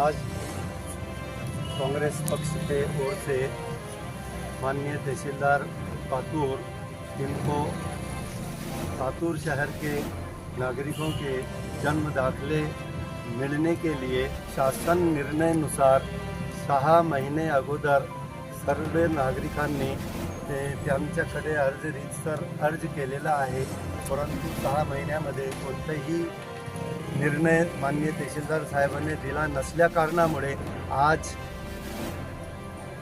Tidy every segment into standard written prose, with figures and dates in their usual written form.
आज कांग्रेस पक्ष के ओर से माननीय तहसीलदार पातूर इनको पातूर शहर के नागरिकों के जन्म दाखले मिळणे के लिए शासन निर्णयानुसार 6 महिने अगोदर सर्व नागरिकांनी त्यांच्याकडे अर्ज केलेला आहे। परंतु 6 महिन्यामध्ये कोणताही निर्णय माननीय तहसीलदार साहेबांनी दिला नसल्या कारणामुळे आज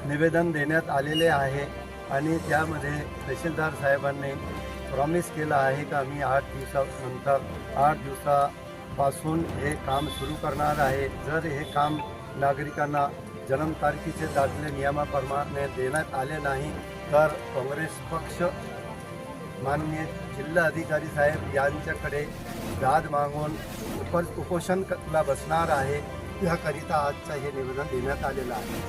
निवेदन देण्यात आलेले आहे आणि त्यामध्ये तहसीलदार साहेबांनी प्रॉमिस केला आहे की आम्ही 8 दिवसानंतर 8 दिवसापासून हे काम सुरू करणार आहे। जर हे काम नागरिकांना जन्मतारखेचे दाखले नियमाप्रमाणे देण्यात आले नाही तर काँग्रेस पक्ष माननीय जिल्हा अधिकारी साहेब यांच्याकडे दाद मागून उपोषणला बसणार आहे। याकरिता आजचं हे निवेदन देण्यात आलेलं आहे।